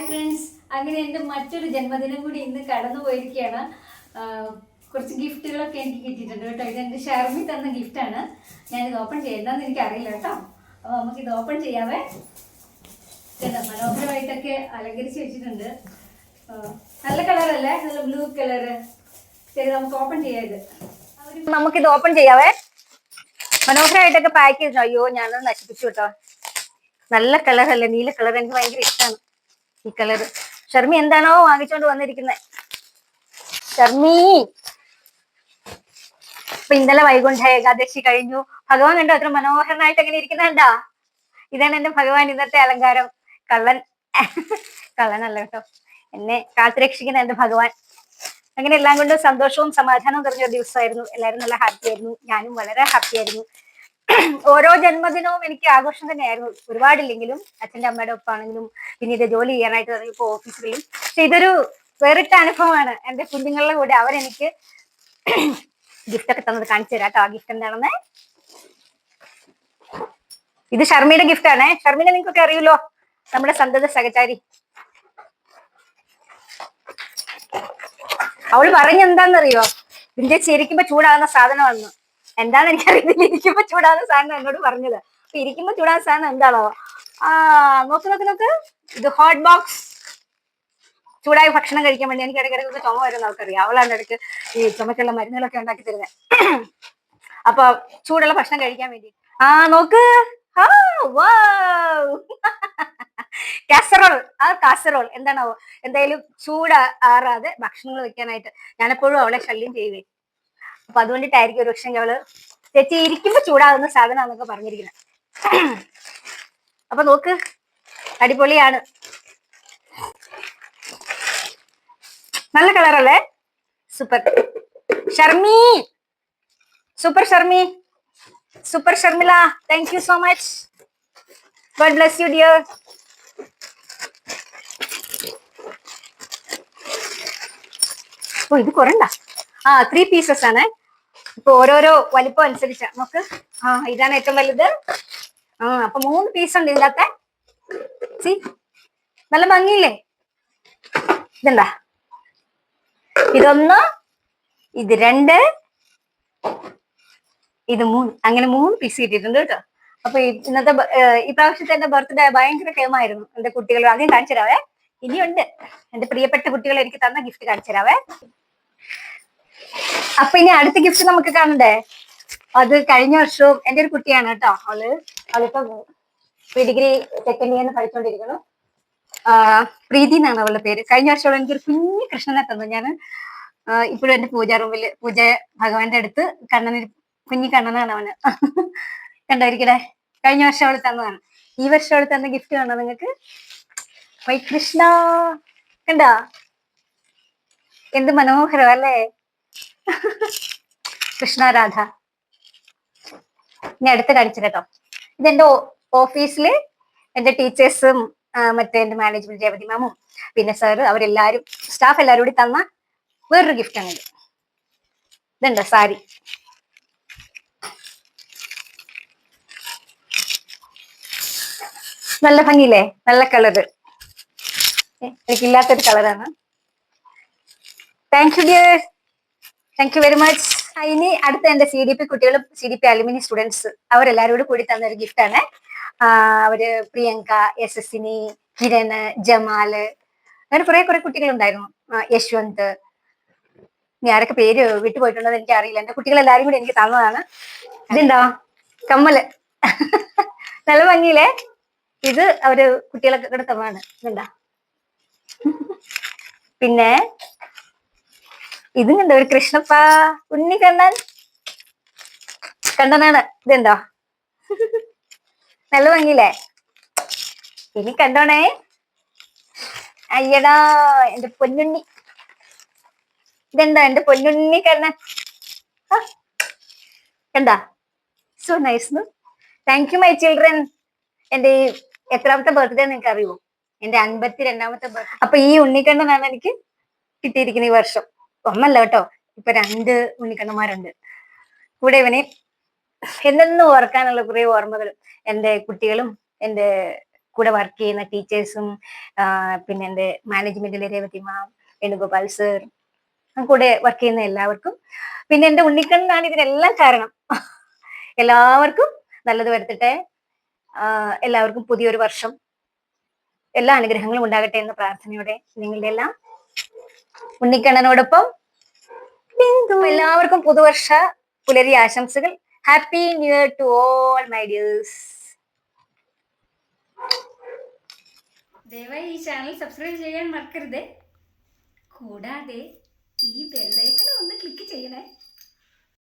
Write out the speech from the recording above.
Friends, അങ്ങനെ എൻ്റെ മറ്റൊരു ജന്മദിനം കൂടി ഇന്ന് കടന്നു പോയിരിക്കുകയാണ്. കുറച്ച് ഗിഫ്റ്റുകളൊക്കെ എനിക്ക് കിട്ടിയിട്ടുണ്ട് കേട്ടോ. ഇതെൻ്റെ ഷർമി തന്ന ഗിഫ്റ്റാണ്. ഞാനിത് ഓപ്പൺ ചെയ്യണ്ടെന്ന് എനിക്കറിയില്ല കേട്ടോ. അപ്പോൾ നമുക്കിത് ഓപ്പൺ ചെയ്യാവേ. മനോഹരമായിട്ടൊക്കെ അലങ്കരിച്ച് വെച്ചിട്ടുണ്ട്. നല്ല കളറല്ലേ, നല്ല ബ്ലൂ കളറ്. ശരി, നമുക്ക് ഓപ്പൺ ചെയ്യാത്. നമുക്കിത് ഓപ്പൺ ചെയ്യാവേ. മനോഹരമായിട്ടൊക്കെ പാക്ക് ചെയ്തു. അയ്യോ, ഞാനത് നശിപ്പിച്ചു കേട്ടോ. നല്ല കളറല്ലേ, നീല കളർ. എനിക്ക് ഭയങ്കര ഇഷ്ടമാണ് ഈ കളറ്. ഷർമി എന്താണോ വാങ്ങിച്ചോണ്ട് വന്നിരിക്കുന്നത്. ഷർമി, ഇപ്പൊ ഇന്നലെ വൈകുണ്ഠ ഏകാദശി കഴിഞ്ഞു. ഭഗവാൻ കണ്ടോ അത്ര മനോഹരനായിട്ട് എങ്ങനെ ഇരിക്കുന്നുണ്ടാ. ഇതാണ് എന്റെ ഭഗവാൻ ഇന്നത്തെ അലങ്കാരം. കള്ളൻ കള്ളനല്ല കേട്ടോ, എന്നെ കാത്തുരക്ഷിക്കുന്ന എന്റെ ഭഗവാൻ. അങ്ങനെ എല്ലാം കൊണ്ടും സന്തോഷവും സമാധാനവും നിറഞ്ഞ ഒരു ദിവസമായിരുന്നു. എല്ലാവരും നല്ല ഹാപ്പി ആയിരുന്നു, ഞാനും വളരെ ഹാപ്പി ആയിരുന്നു. ഓരോ ജന്മദിനവും എനിക്ക് ആഘോഷം തന്നെയായിരുന്നു. ഒരുപാടില്ലെങ്കിലും അച്ഛൻ്റെ അമ്മയുടെ ഒപ്പാണെങ്കിലും പിന്നീട് ജോലി ചെയ്യാനായിട്ട് ഇപ്പൊ ഓഫീസിലും. പക്ഷെ ഇതൊരു വേറിട്ട അനുഭവമാണ്. എൻ്റെ കുഞ്ഞുങ്ങളുടെ കൂടെ അവരെനിക്ക് ഗിഫ്റ്റ് ഒക്കെ തന്നത്. കാണിച്ചു തരാം കേട്ടോ ആ ഗിഫ്റ്റ് എന്താണെന്ന്. ഇത് ഷർമിയുടെ ഗിഫ്റ്റ് ആണേ. ഷർമിനെ നിങ്ങൾക്കൊക്കെ അറിയൂലോ, നമ്മുടെ സന്തത സഹചാരി. അവള് പറഞ്ഞെന്താന്നറിയോ, ഇതിന്റെ ചിരിക്കുമ്പോ ചൂടാകുന്ന സാധനമാണെന്ന്. എന്താന്ന് എനിക്കറിയില്ല. ഇരിക്കുമ്പോ ചൂടാകുന്ന സാധനം എന്നോട് പറഞ്ഞത്. അപ്പൊ ഇരിക്കുമ്പോ ചൂടാകുന്ന സാധനം എന്താണോ? നോക്ക് നോക്ക് നോക്ക്, ഇത് ഹോട്ട് ബോക്സ്. ചൂടായ ഭക്ഷണം കഴിക്കാൻ വേണ്ടി. എനിക്ക് ഇടയ്ക്കിടയ്ക്ക് ചുമ വരുന്ന ആൾക്കറിയാം. അവളാണ് ഇടയ്ക്ക് ഈ ചുമക്കുള്ള മരുന്നുകളൊക്കെ ഉണ്ടാക്കി തരുന്നത്. അപ്പൊ ചൂടുള്ള ഭക്ഷണം കഴിക്കാൻ വേണ്ടി. നോക്ക്, കാസറോൾ. കാസറോൾ എന്താണോ, എന്തായാലും ചൂട് ആറാതെ ഭക്ഷണങ്ങൾ വെക്കാനായിട്ട് ഞാനെപ്പോഴും അവളെ ശല്യം ചെയ്യുവേ. അപ്പൊ അതുകൊണ്ടിട്ടായിരിക്കും ഒരു പക്ഷെ അവള് ചേച്ചി ഇരിക്കുമ്പോ ചൂടാകുന്ന സാധനമാണെന്നൊക്കെ പറഞ്ഞിരിക്കുന്നത്. അപ്പൊ നോക്ക്, അടിപൊളിയാണ്. നല്ല കളറല്ലേ, super. Sharmi, super Sharmi, super Sharmila. Thank you so much. God bless you dear. ഓ, ഇത് കുറണ്ട. 3 പീസസ് ആണ്. ഇപ്പൊ ഓരോരോ വലിപ്പം അനുസരിച്ച നമുക്ക്. ഇതാണ് ഏറ്റവും വലുത്. അപ്പൊ 3 പീസ് ഉണ്ട് ഇതിനകത്തെ. നല്ല ഭംഗിയില്ലേ. ഇതെന്താ, ഇതൊന്ന്, ഇത് 2, ഇത് 3. അങ്ങനെ 3 പീസ് കിട്ടിയിട്ടുണ്ട് കേട്ടോ. അപ്പൊ ഇന്നത്തെ ഈ പ്രാവശ്യത്തെ എന്റെ ബർത്ത്ഡേ ഭയങ്കര കേമായിരുന്നു. എന്റെ കുട്ടികൾ ആദ്യം കാണിച്ചു തരാവേ. ഇനിയുണ്ട് എന്റെ പ്രിയപ്പെട്ട കുട്ടികൾ എനിക്ക് തന്ന ഗിഫ്റ്റ് കാണിച്ചു തരാവേ. അപ്പൊ ഇനി അടുത്ത ഗിഫ്റ്റ് നമുക്ക് കാണണ്ടേ. അത് കഴിഞ്ഞ വർഷവും എന്റെ ഒരു കുട്ടിയാണ് കേട്ടോ. അവളിപ്പോ ഡിഗ്രി സെക്കൻഡ് ഇയറിന് പഠിച്ചുകൊണ്ടിരിക്കുന്നു. പ്രീതി എന്നാണ് അവളുടെ പേര്. കഴിഞ്ഞ വർഷം എനിക്കൊരു കുഞ്ഞു കൃഷ്ണനെ തന്നു. ഞാൻ ഇപ്പോഴും എന്റെ പൂജാ റൂമിൽ ഭഗവാന്റെ അടുത്ത് കുഞ്ഞു കണ്ണനാണ് അവന്. കണ്ടായിരിക്കട്ടെ. കഴിഞ്ഞ വർഷം അവൾ തന്നതാണ്. ഈ വർഷം അവൾ തന്ന ഗിഫ്റ്റ് കാണോ നിങ്ങൾക്ക്? വൈ കൃഷ്ണ, കണ്ടാ എന്ത് മനോഹരം അല്ലേ. കൃഷ്ണ രാധ. ഇനി അടുത്ത് കാണിച്ചു കേട്ടോ. ഇതെന്റെ ഓഫീസില് എന്റെ ടീച്ചേഴ്സും മറ്റേ എന്റെ മാനേജ്മെന്റ് രേവതി മാമും പിന്നെ സാറ് അവരെല്ലാരും സ്റ്റാഫ് എല്ലാവരും കൂടി തന്ന വേറൊരു ഗിഫ്റ്റാണ് ഇത്. ഇതുണ്ടോ സാരി. നല്ല ഭംഗിയില്ലേ, നല്ല കളറ്. എനിക്കില്ലാത്തൊരു കളറാണ്. Thank you dear, thank you very much. ഇനി അടുത്ത എന്റെ CDP കുട്ടികളും CDP അലുമിനി സ്റ്റുഡൻസ് അവരെല്ലാവരും കൂടി തന്നൊരു ഗിഫ്റ്റാണ്. അവര് പ്രിയങ്ക, യശസ്വിനി, കിരണ്, ജമാല്, അങ്ങനെ കുറെ കുട്ടികളുണ്ടായിരുന്നു. യശ്വന്ത്. ഇനി ആരൊക്കെ പേര് വിട്ടുപോയിട്ടുണ്ടോ എനിക്ക് അറിയില്ല. എന്റെ കുട്ടികളെല്ലാരും കൂടി എനിക്ക് തന്നതാണ്. ഇതുണ്ടോ കമ്മല്. നല്ല ഭംഗിയില്ലേ. ഇത് അവര് കുട്ടികളൊക്കെ കൂടെ തന്നതാണ്. ഇതുണ്ടാ. പിന്നെ ഇതും കണ്ടോ, ഒരു കൃഷ്ണപ്പ ഉണ്ണി കണ്ണനാണ്. ഇതുണ്ടോ, നല്ല ഭംഗിയില്ലേ. ഇനി കണ്ടോണേ. അയ്യടാ, എന്റെ പൊന്നുണ്ണി. ഇതെന്താ, എന്റെ പൊന്നുണ്ണി കണ്ണൻ. കണ്ടാ, so nice. Thank you my children. എന്റെ എത്രാമത്തെ ബർത്ത്ഡേ നിങ്ങൾക്ക് അറിയുമോ? എന്റെ 52ാമത്തെ ബർത്ത്ഡേ. അപ്പൊ ഈ ഉണ്ണിക്കണ്ണനാണ് എനിക്ക് കിട്ടിയിരിക്കുന്ന ഈ വർഷം. ഒന്നല്ല കേട്ടോ, ഇപ്പൊ 2 ഉണ്ണിക്കണ്ണന്മാരുണ്ട് കൂടെ. ഇവനെ എന്നെന്നും ഓർക്കാനുള്ള കുറെ ഓർമ്മകളും എന്റെ കുട്ടികളും എന്റെ കൂടെ വർക്ക് ചെയ്യുന്ന ടീച്ചേഴ്സും പിന്നെ എൻ്റെ മാനേജ്മെന്റിലെ രേവതി മാം, വേണുഗോപാൽ സർ, കൂടെ വർക്ക് ചെയ്യുന്ന എല്ലാവർക്കും, പിന്നെ എൻ്റെ ഉണ്ണിക്കണ്ണനാണ് ഇതിനെല്ലാം കാരണം. എല്ലാവർക്കും നല്ലത് വരുത്തട്ടെ. എല്ലാവർക്കും പുതിയൊരു വർഷം എല്ലാ അനുഗ്രഹങ്ങളും ഉണ്ടാകട്ടെ എന്ന പ്രാർത്ഥനയോടെ നിങ്ങളുടെ എല്ലാം ഉണ്ണിക്കണ്ണനോടൊപ്പം എല്ലാവർക്കും പുതുവർഷ പുലരി ആശംസകൾ. Happy new year to all my dears. ദയവായി ഈ ചാനൽ സബ്സ്ക്രൈബ് ചെയ്യാൻ മറക്കരുത്. കൂടാതെ ഈ ബെല്ലൈക്കൺ ഒന്ന് ക്ലിക്ക് ചെയ്യണേ.